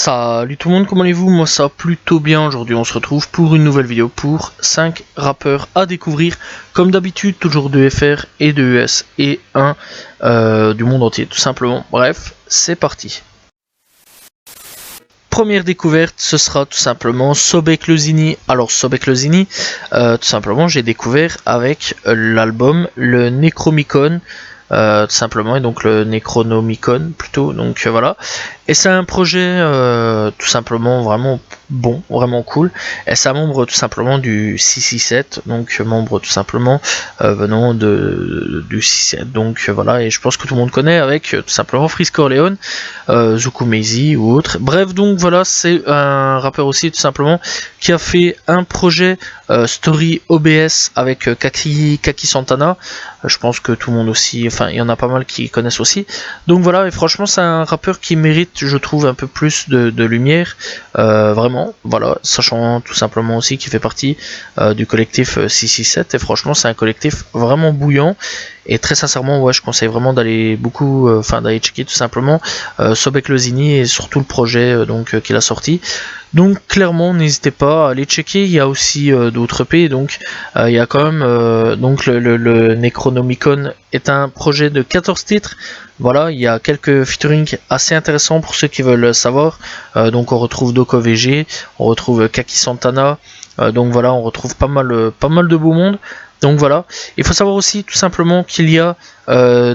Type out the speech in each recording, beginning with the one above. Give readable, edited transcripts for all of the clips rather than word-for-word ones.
Salut tout le monde, comment allez-vous? Moi ça va plutôt bien. Aujourd'hui on se retrouve pour une nouvelle vidéo pour 5 rappeurs à découvrir. Comme d'habitude, toujours de FR et de US et un du monde entier tout simplement. Bref, c'est parti. Première découverte, ce sera tout simplement Sobek Lozini. Alors Sobek Lozini, tout simplement j'ai découvert avec l'album le Necromicon. Tout simplement, et donc le Necronomicon plutôt, donc voilà. Et c'est un projet tout simplement vraiment bon, vraiment cool. Et c'est un membre tout simplement du 667, donc membre tout simplement venant du 667. Donc voilà, et je pense que tout le monde connaît avec tout simplement Frisk Orleans, Zuku Meizi ou autre. Bref, donc voilà, c'est un rappeur aussi tout simplement qui a fait un projet Story OBS avec Kaki Santana. Je pense que tout le monde aussi, enfin il y en a pas mal qui connaissent aussi. Donc voilà, et franchement c'est un rappeur qui mérite, je trouve, un peu plus de lumière, vraiment, voilà, sachant tout simplement aussi qu'il fait partie du collectif 667, et franchement c'est un collectif vraiment bouillant, et très sincèrement, ouais, je conseille vraiment d'aller d'aller checker tout simplement Sobek Lozini et surtout le projet qu'il a sorti. Donc clairement, n'hésitez pas à aller checker. Il y a aussi d'autres EP. Donc il y a quand même donc le Necronomicon est un projet de 14 titres. Voilà, il y a quelques featuring assez intéressants pour ceux qui veulent savoir. Donc on retrouve Doko VG, on retrouve Kaki Santana. Donc voilà, on retrouve pas mal de beau monde. Donc voilà, il faut savoir aussi tout simplement qu'il y a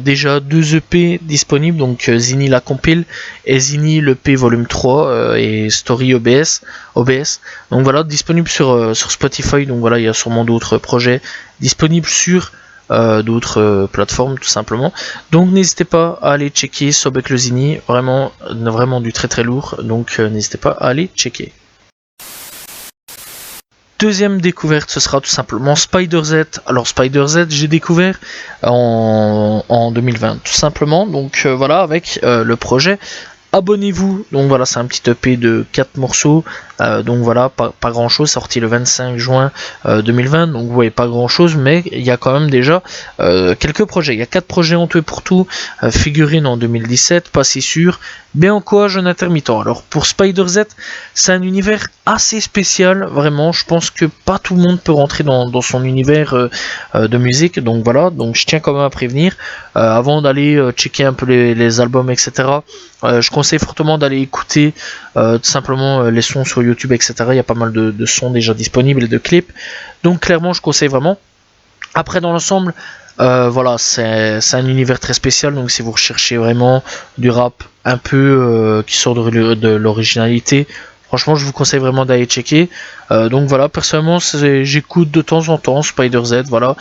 déjà 2 EP disponibles, donc Zini la compile et Zini l'EP volume 3 et Story OBS. Donc voilà, disponible sur Spotify, donc voilà, il y a sûrement d'autres projets disponibles sur d'autres plateformes tout simplement. Donc n'hésitez pas à aller checker Sobek Lozini, vraiment du très très lourd, donc n'hésitez pas à aller checker. Deuxième découverte, ce sera tout simplement Spider Z. Alors Spider Z, j'ai découvert en 2020 tout simplement, donc voilà, avec le projet Abonnez-vous. Donc voilà, c'est un petit EP de 4 morceaux, donc voilà, pas grand chose, sorti le 25 juin 2020, donc vous voyez pas grand chose, mais il y a quand même déjà quelques projets. Il y a 4 projets en tout et pour tout, figurine en 2017, pas si sûr, mais en quoi jeune intermittent. Alors pour Spider Z, c'est un univers assez spécial, vraiment, je pense que pas tout le monde peut rentrer dans son univers de musique, donc voilà, donc je tiens quand même à prévenir, avant d'aller checker un peu les albums, etc. Je conseille fortement d'aller écouter tout simplement les sons sur YouTube, etc. Il y a pas mal de sons déjà disponibles et de clips. Donc clairement, je conseille vraiment. Après, dans l'ensemble, voilà, c'est un univers très spécial. Donc si vous recherchez vraiment du rap un peu qui sort de l'originalité, franchement, je vous conseille vraiment d'aller checker. Donc voilà, personnellement, j'écoute de temps en temps Spider Z. Voilà,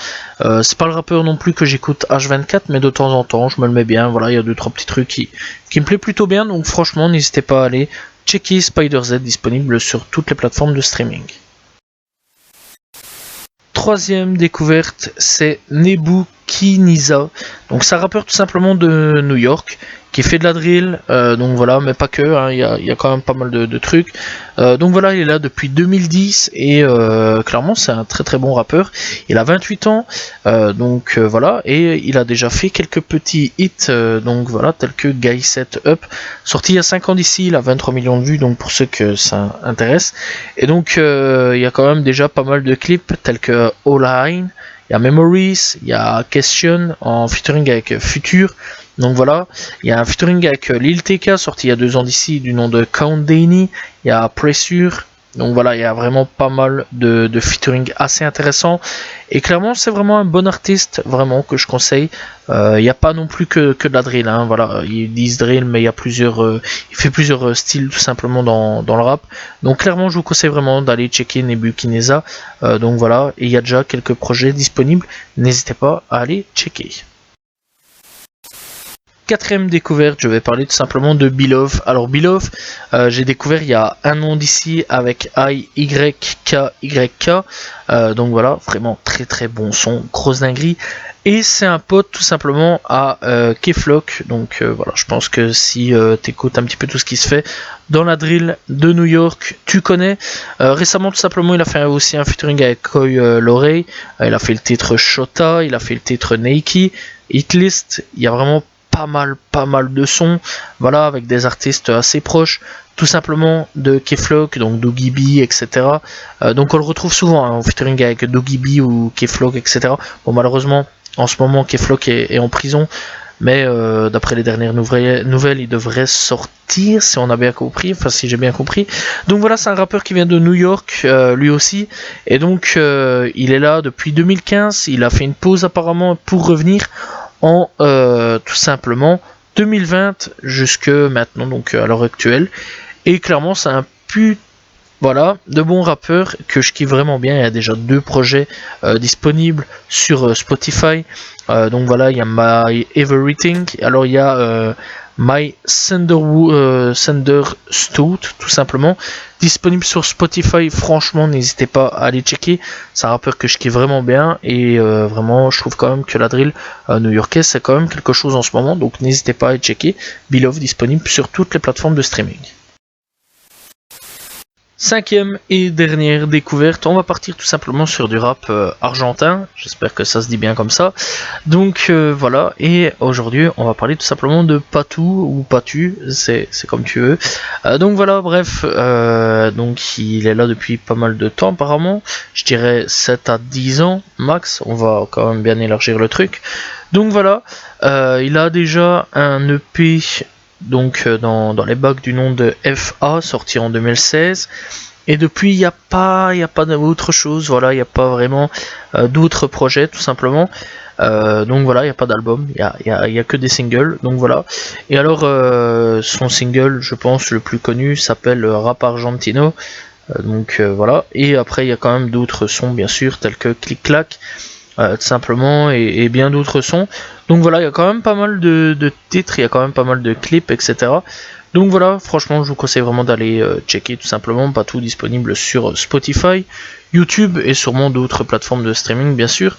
c'est pas le rappeur non plus que j'écoute H24, mais de temps en temps, je me le mets bien. Voilà, il y a 2-3 petits trucs qui me plaît plutôt bien. Donc franchement, n'hésitez pas à aller checker Spider Z, disponible sur toutes les plateformes de streaming. Troisième découverte, c'est Nebukiniza. Donc c'est un rappeur tout simplement de New York qui fait de la drill, donc voilà, mais pas que, hein, il y a quand même pas mal de trucs. Donc voilà, il est là depuis 2010 et clairement c'est un très très bon rappeur. Il a 28 ans, donc voilà, et il a déjà fait quelques petits hits, donc voilà, tels que Guy Set Up, sorti il y a 5 ans d'ici, il a 23 millions de vues, donc pour ceux que ça intéresse. Et donc il y a quand même déjà pas mal de clips tels que All In, il y a Memories, il y a Question en featuring avec Future. Donc voilà, il y a un featuring avec Lil TK sorti il y a 2 ans d'ici du nom de Count Danny, il y a Pressure. Donc voilà, il y a vraiment pas mal de featuring assez intéressants. Et clairement, c'est vraiment un bon artiste, vraiment, que je conseille. Il n'y a pas non plus que de la drill, hein, voilà. Ils disent drill, mais il fait plusieurs styles tout simplement dans le rap. Donc clairement, je vous conseille vraiment d'aller checker Nebukiniza. Donc voilà, et il y a déjà quelques projets disponibles. N'hésitez pas à aller checker. Quatrième découverte, je vais parler tout simplement de Beloved. Alors Beloved, j'ai découvert il y a 1 an d'ici avec IYKYK. Donc voilà, vraiment très très bon son, grosse dinguerie. Et c'est un pote tout simplement à Keflock. Donc voilà, je pense que si t'écoutes un petit peu tout ce qui se fait dans la drill de New York, tu connais. Récemment tout simplement, il a fait aussi un featuring avec Coy Lorey. Il a fait le titre Shota, il a fait le titre Nike, Hitlist. Il y a vraiment pas mal de sons, voilà, avec des artistes assez proches tout simplement de K-Flock, donc Doogie B, etc. Donc on le retrouve souvent en featuring avec Doogie B ou K-Flock, etc. Bon, malheureusement, en ce moment, K-Flock est en prison, mais d'après les dernières nouvelles, il devrait sortir, si on a bien compris, enfin si j'ai bien compris. Donc voilà, c'est un rappeur qui vient de New York, lui aussi, et donc il est là depuis 2015, il a fait une pause apparemment pour revenir en tout simplement 2020 jusque maintenant, donc à l'heure actuelle. Et clairement, c'est un voilà, de bons rappeurs que je kiffe vraiment bien. Il y a déjà 2 projets disponibles sur Spotify. Donc voilà, il y a My Everything. Alors il y a My Thunderstood, tout simplement. Disponible sur Spotify. Franchement, n'hésitez pas à aller checker. C'est un rappeur que je kiffe vraiment bien. Et vraiment, je trouve quand même que la drill new-yorkaise, c'est quand même quelque chose en ce moment. Donc n'hésitez pas à aller checker. Beloved disponible sur toutes les plateformes de streaming. 5e et dernière découverte, on va partir tout simplement sur du rap argentin, j'espère que ça se dit bien comme ça. Donc voilà, et aujourd'hui on va parler tout simplement de Patou ou Patu, c'est comme tu veux. Donc voilà, bref, donc il est là depuis pas mal de temps apparemment, je dirais 7 à 10 ans max, on va quand même bien élargir le truc. Donc voilà, il a déjà un EP donc dans les bacs du nom de FA, sorti en 2016. Et depuis, il n'y a pas d'autre chose, voilà, il n'y a pas vraiment d'autres projets, tout simplement. Donc voilà, il n'y a pas d'album, il y a que des singles, donc voilà. Et alors, son single, je pense, le plus connu, s'appelle Rap Argentino. Donc voilà, et après, il y a quand même d'autres sons, bien sûr, tels que Click Clack. Tout simplement, et bien d'autres sons. Donc voilà, il y a quand même pas mal de titres, il y a quand même pas mal de clips, etc. Donc voilà, franchement, je vous conseille vraiment d'aller checker tout simplement. Patou disponible sur Spotify, YouTube et sûrement d'autres plateformes de streaming, bien sûr.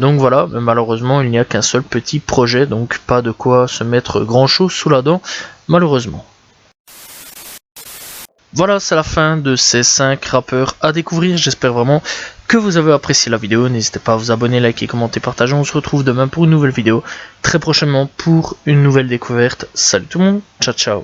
Donc voilà, mais malheureusement, il n'y a qu'un seul petit projet, donc pas de quoi se mettre grand chose sous la dent, malheureusement. Voilà, c'est la fin de ces 5 rappeurs à découvrir. J'espère vraiment que vous avez apprécié la vidéo. N'hésitez pas à vous abonner, liker, commenter, partager. On se retrouve demain pour une nouvelle vidéo. Très prochainement pour une nouvelle découverte. Salut tout le monde. Ciao, ciao.